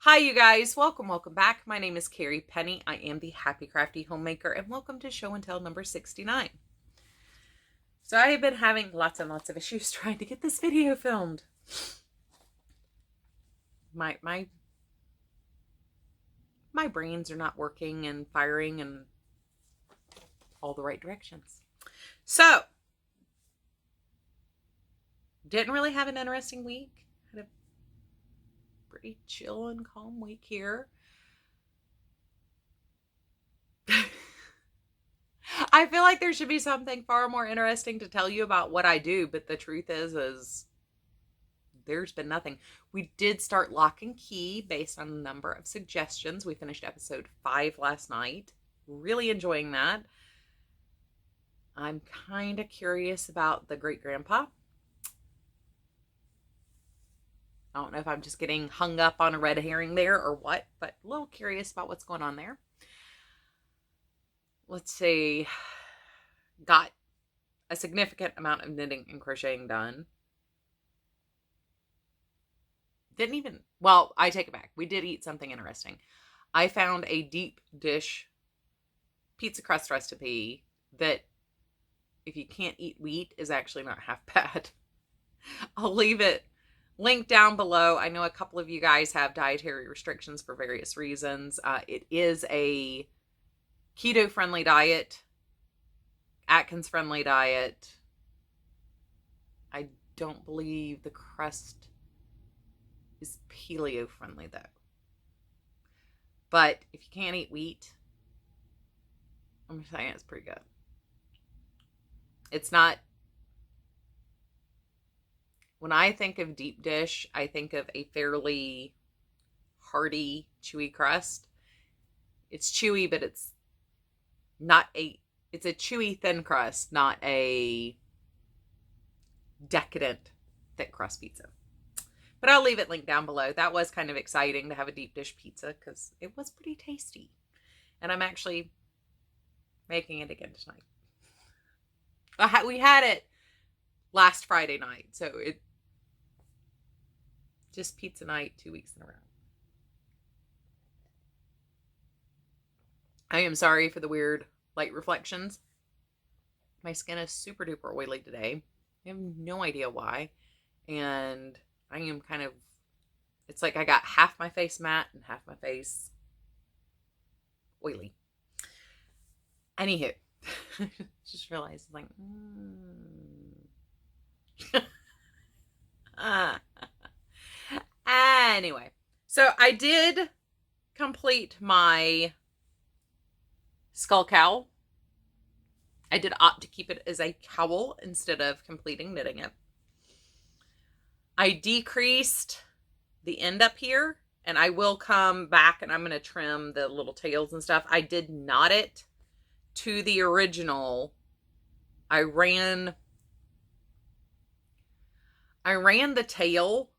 Hi, you guys. Welcome back. My name is Carrie Penny. I am the Happy Crafty Homemaker, and welcome to Show and Tell number 69. So I have been having lots and lots of issues trying to get this video filmed. My brains are not working and firing in all the right directions. So, didn't really have an interesting week. Had a pretty chill and calm week here. I feel like there should be something far more interesting to tell you about what I do, but the truth is there's been nothing. We did start Lock and Key based on a number of suggestions. We finished episode 5 last night. Really enjoying that. I'm kind of curious about the great grandpa. I don't know if I'm just getting hung up on a red herring there or what, but a little curious about what's going on there. Let's see. Got a significant amount of knitting and crocheting done. I take it back. We did eat something interesting. I found a deep dish pizza crust recipe that, if you can't eat wheat, is actually not half bad. I'll leave it linked down below. I know a couple of you guys have dietary restrictions for various reasons. It is a keto-friendly diet, Atkins-friendly diet. I don't believe the crust is paleo-friendly, though. But if you can't eat wheat, I'm saying it's pretty good. It's not... When I think of deep dish, I think of a fairly hearty, chewy crust. It's chewy, but it's a chewy thin crust, not a decadent thick crust pizza. But I'll leave it linked down below. That was kind of exciting to have a deep dish pizza because it was pretty tasty. And I'm actually making it again tonight. We had it last Friday night, so it just pizza night 2 weeks in a row. I am sorry for the weird light reflections. My skin is super duper oily today. I have no idea why. And I am kind of, it's like I got half my face matte and half my face oily. Anyhoo. Just realized, like, Anyway, so I did complete my skull cowl. I did opt to keep it as a cowl instead of completing knitting it. I decreased the end up here, and I will come back and I'm going to trim the little tails and stuff. I did knot it to the original. I ran the tail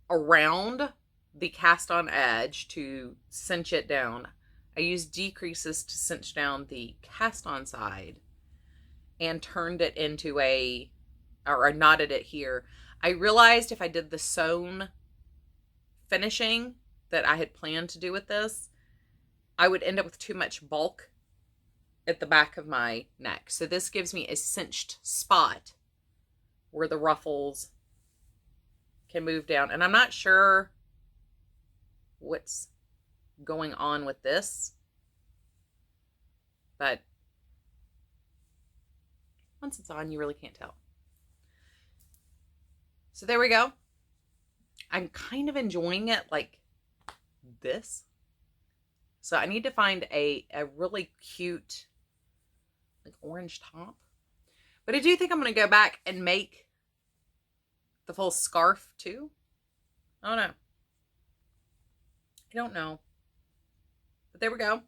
around the cast on edge to cinch it down. I used decreases to cinch down the cast on side and turned it into I knotted it here. I realized if I did the sewn finishing that I had planned to do with this, I would end up with too much bulk at the back of my neck. So this gives me a cinched spot where the ruffles can move down. And I'm not sure what's going on with this, but once it's on, you really can't tell. So there we go. I'm kind of enjoying it like this. So I need to find a really cute like orange top. But I do think I'm going to go back and make the full scarf too. I don't know. I don't know. But there we go.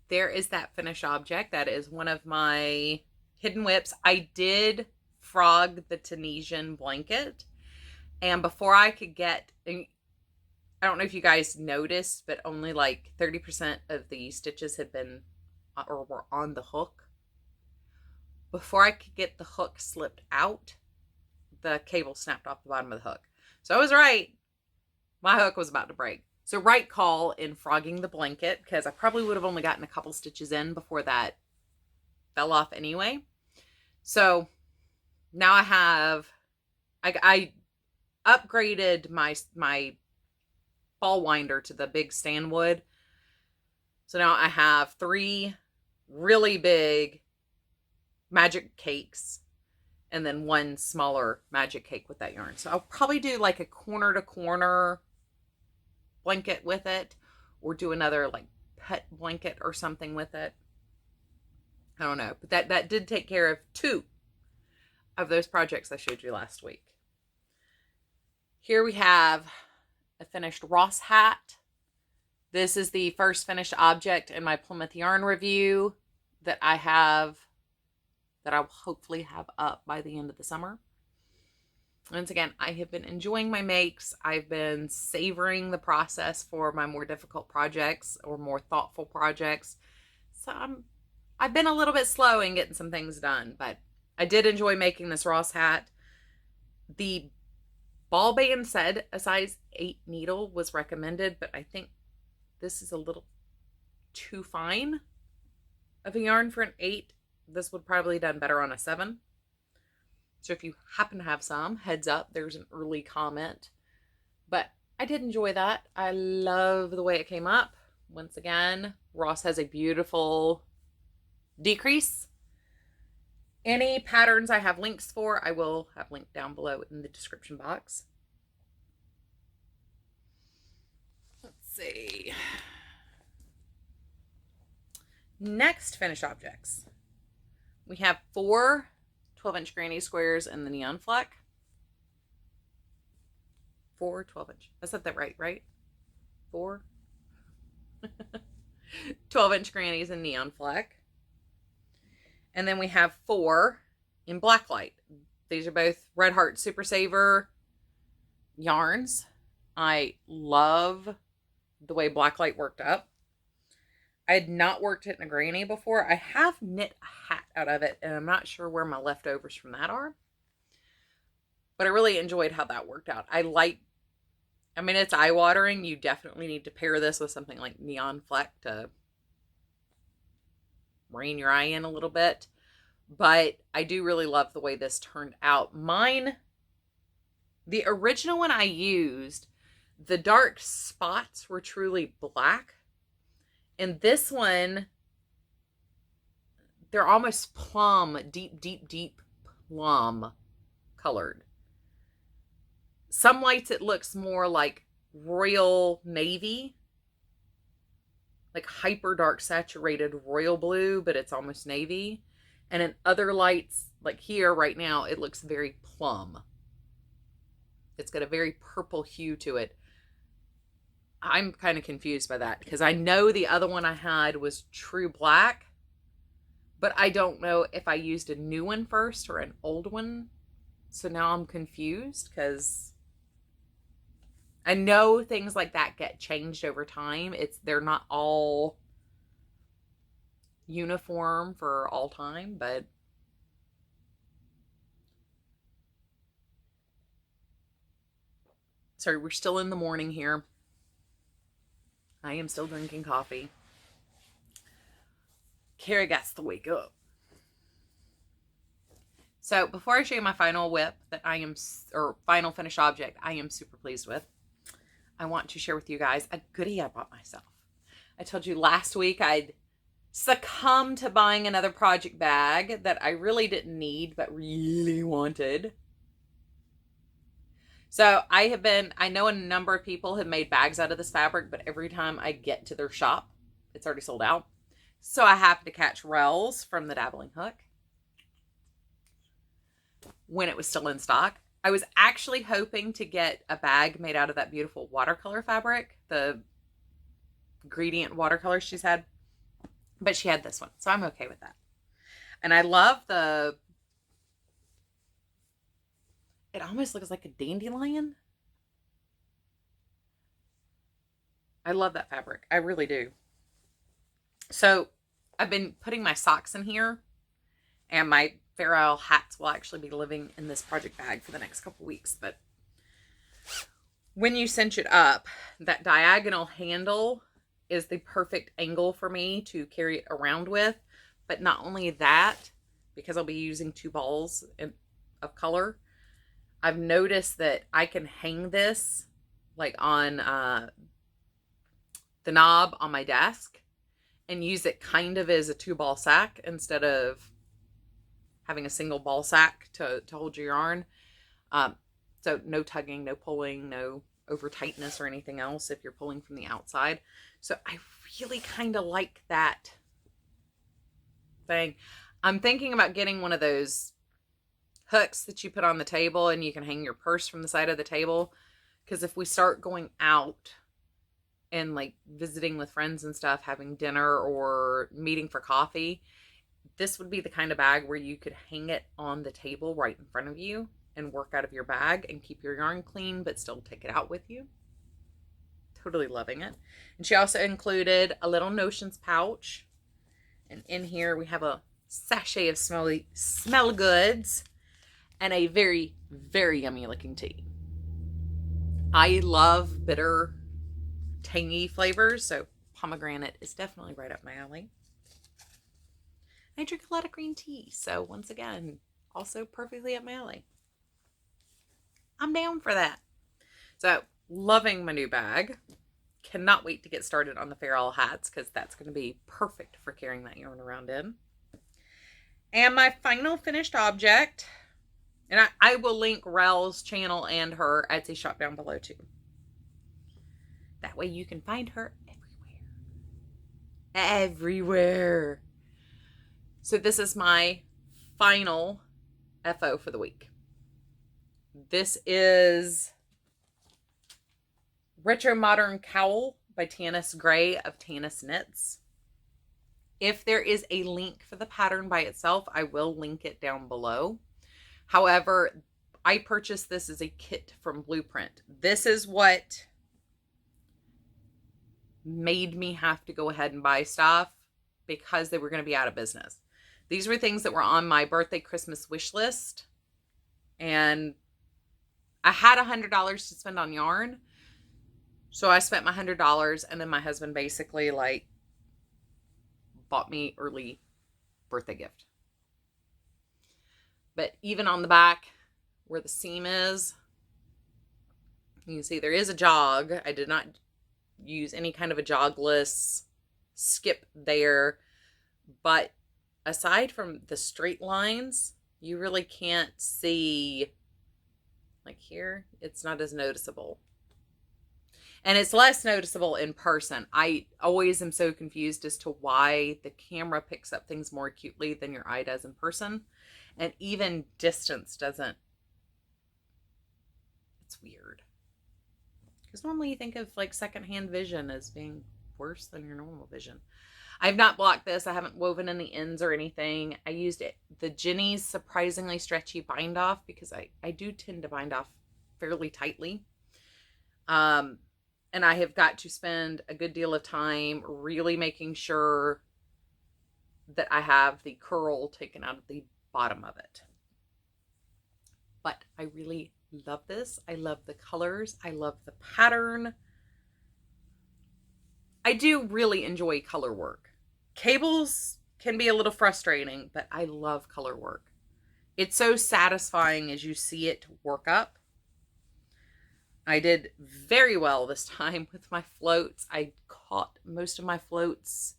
There is that finished object. That is one of my hidden WIPs. I did frog the Tunisian blanket. And before I could get, I don't know if you guys noticed, but only like 30% of the stitches had been or were on the hook. Before I could get the hook slipped out, the cable snapped off the bottom of the hook. So I was right. my hook was about to break. So right call in frogging the blanket, because I probably would have only gotten a couple stitches in before that fell off anyway. So now I upgraded my ball winder to the big stand-wood. So now I have 3 really big magic cakes and then 1 smaller magic cake with that yarn. So I'll probably do like a corner to corner blanket with it, or do another like pet blanket or something with it. I don't know, but that did take care of 2 of those projects I showed you last week. Here we have a finished Ross hat. This is the first finished object in my Plymouth yarn review that I have, that I'll hopefully have up by the end of the summer. Once again, I have been enjoying my makes. I've been savoring the process for my more difficult projects or more thoughtful projects. So I've been a little bit slow in getting some things done, but I did enjoy making this Ross hat. The ball band said a size 8 needle was recommended, but I think this is a little too fine of a yarn for an 8. This would probably done better on a 7. So if you happen to have some, heads up, there's an early comment. But I did enjoy that. I love the way it came up. Once again, Ross has a beautiful decrease. Any patterns I have links for, I will have linked down below in the description box. Let's see. Next finished objects. We have 4 12-inch granny squares in the neon fleck. 4 12-inch. I said that right? 4 12-inch grannies in neon fleck. And then we have 4 in blacklight. These are both Red Heart Super Saver yarns. I love the way blacklight worked up. I had not worked it in a granny before. I have knit a hat out of it, and I'm not sure where my leftovers from that are. But I really enjoyed how that worked out. I mean, it's eye-watering. You definitely need to pair this with something like neon fleck to rein your eye in a little bit. But I do really love the way this turned out. Mine, the original one I used, the dark spots were truly black. And this one, they're almost plum, deep plum colored. Some lights it looks more like royal navy, like hyper dark saturated royal blue, but it's almost navy. And in other lights, like here right now, it looks very plum. It's got a very purple hue to it. I'm kind of confused by that because I know the other one I had was true black, but I don't know if I used a new one first or an old one. So now I'm confused because I know things like that get changed over time. They're not all uniform for all time, but sorry, we're still in the morning here. I am still drinking coffee. Carrie gets to wake up. So before I show you my final WIP or final finished object I am super pleased with, I want to share with you guys a goodie I bought myself. I told you last week I'd succumbed to buying another project bag that I really didn't need but really wanted. So I know a number of people have made bags out of this fabric, but every time I get to their shop, it's already sold out. So I happened to catch Rel's from the Dabbling Hook when it was still in stock. I was actually hoping to get a bag made out of that beautiful watercolor fabric, the gradient watercolor she's had, but she had this one, so I'm okay with that. And I love it almost looks like a dandelion. I love that fabric. I really do. So I've been putting my socks in here, and my Fair Isle hats will actually be living in this project bag for the next couple weeks. But when you cinch it up, that diagonal handle is the perfect angle for me to carry it around with. But not only that, because I'll be using 2 balls of color, I've noticed that I can hang this like on the knob on my desk and use it kind of as a 2-ball sack instead of having a single ball sack to hold your yarn. So no tugging, no pulling, no over tightness or anything else if you're pulling from the outside. So I really kind of like that thing. I'm thinking about getting one of those hooks that you put on the table and you can hang your purse from the side of the table. Because if we start going out and like visiting with friends and stuff, having dinner or meeting for coffee, this would be the kind of bag where you could hang it on the table right in front of you and work out of your bag and keep your yarn clean, but still take it out with you. Totally loving it. And she also included a little notions pouch. And in here we have a sachet of smell goods and a very, very yummy looking tea. I love bitter, tangy flavors, so pomegranate is definitely right up my alley. I drink a lot of green tea, so once again, also perfectly up my alley. I'm down for that. So, loving my new bag. Cannot wait to get started on the Farrell hats because that's going to be perfect for carrying that yarn around in. And my final finished object, and I will link Rel's channel and her Etsy shop down below too. That way you can find her everywhere. Everywhere. So this is my final FO for the week. This is Retro Modern Cowl by Tanis Gray of Tanis Knits. If there is a link for the pattern by itself, I will link it down below. However, I purchased this as a kit from Blueprint. This is what made me have to go ahead and buy stuff because they were going to be out of business. These were things that were on my birthday Christmas wish list. And I had $100 to spend on yarn. So I spent my $100 and then my husband basically like bought me early birthday gift. But even on the back where the seam is, you can see there is a jog. I did not use any kind of a jogless skip there. But aside from the straight lines, you really can't see, like here, it's not as noticeable. And it's less noticeable in person. I always am so confused as to why the camera picks up things more acutely than your eye does in person. And even distance doesn't. It's weird. Because normally you think of like secondhand vision as being worse than your normal vision. I've not blocked this. I haven't woven any ends or anything. I used the Jenny's surprisingly stretchy bind off because I do tend to bind off fairly tightly. And I have got to spend a good deal of time really making sure that I have the curl taken out of the bottom of it. But I really love this. I love the colors. I love the pattern. I do really enjoy color work. Cables can be a little frustrating, but I love color work. It's so satisfying as you see it work up. I did very well this time with my floats. I caught most of my floats.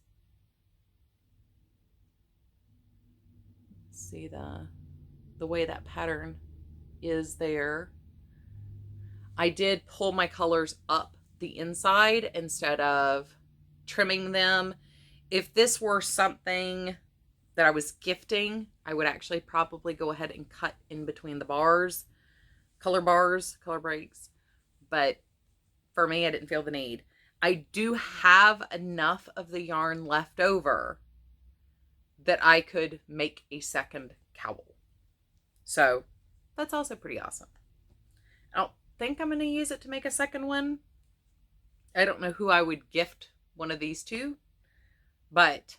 Let's see the way that pattern is there. I did pull my colors up the inside instead of trimming them. If this were something that I was gifting, I would actually probably go ahead and cut in between the bars, color breaks. But for me, I didn't feel the need. I do have enough of the yarn left over that I could make a second cowl. So that's also pretty awesome. I don't think I'm going to use it to make a second one. I don't know who I would gift one of these to, but,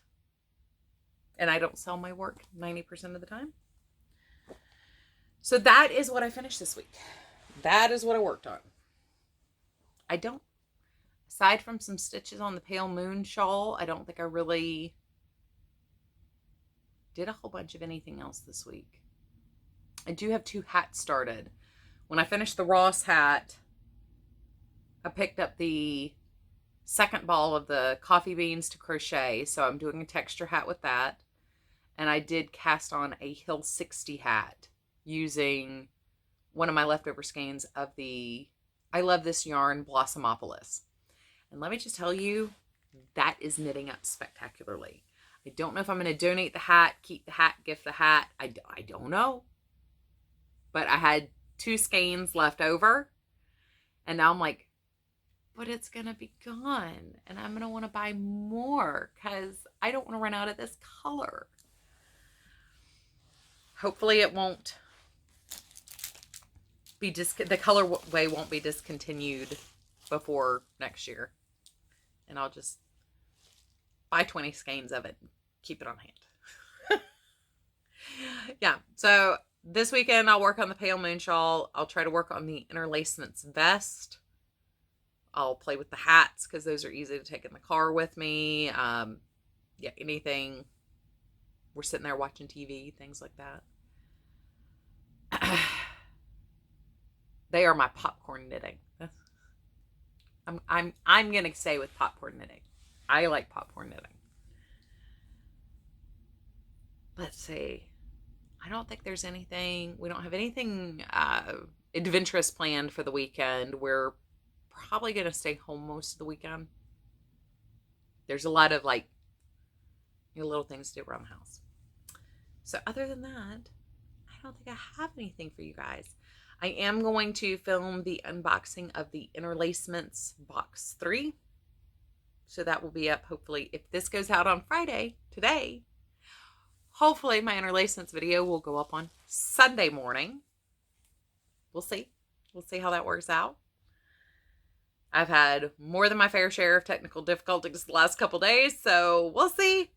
and I don't sell my work 90% of the time. So that is what I finished this week. That is what I worked on. I don't, aside from some stitches on the Pale Moon shawl, I don't think I really did a whole bunch of anything else this week. I do have 2 hats started. When I finished the Ross hat, I picked up the second ball of the coffee beans to crochet, so I'm doing a texture hat with that. And I did cast on a Hill 60 hat using one of my leftover skeins of the I Love This Yarn Blossomopolis. And let me just tell you, that is knitting up spectacularly. I don't know if I'm going to donate the hat, keep the hat, gift the hat. I don't know. But I had 2 skeins left over. And now I'm like, but it's going to be gone. And I'm going to want to buy more because I don't want to run out of this color. Hopefully it won't be the colorway won't be discontinued before next year. And I'll just buy 20 skeins of it and keep it on hand. Yeah, so this weekend I'll work on the Pale Moon shawl. I'll try to work on the interlacements vest. I'll play with the hats because those are easy to take in the car with me. Yeah, anything. We're sitting there watching TV, things like that. They are my popcorn knitting. I'm gonna stay with popcorn knitting. I like popcorn knitting. Let's see. I don't think there's anything. We don't have anything adventurous planned for the weekend. We're probably gonna stay home most of the weekend. There's a lot of little things to do around the house. So other than that, I don't think I have anything for you guys. I am going to film the unboxing of the Interlacements Box 3. So that will be up hopefully, if this goes out on Friday, today, hopefully my Interlacements video will go up on Sunday morning. We'll see. We'll see how that works out. I've had more than my fair share of technical difficulties the last couple days, so we'll see.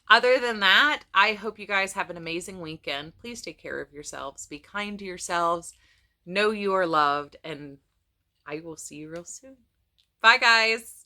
Other than that, I hope you guys have an amazing weekend. Please take care of yourselves. Be kind to yourselves. Know you are loved, and I will see you real soon. Bye, guys.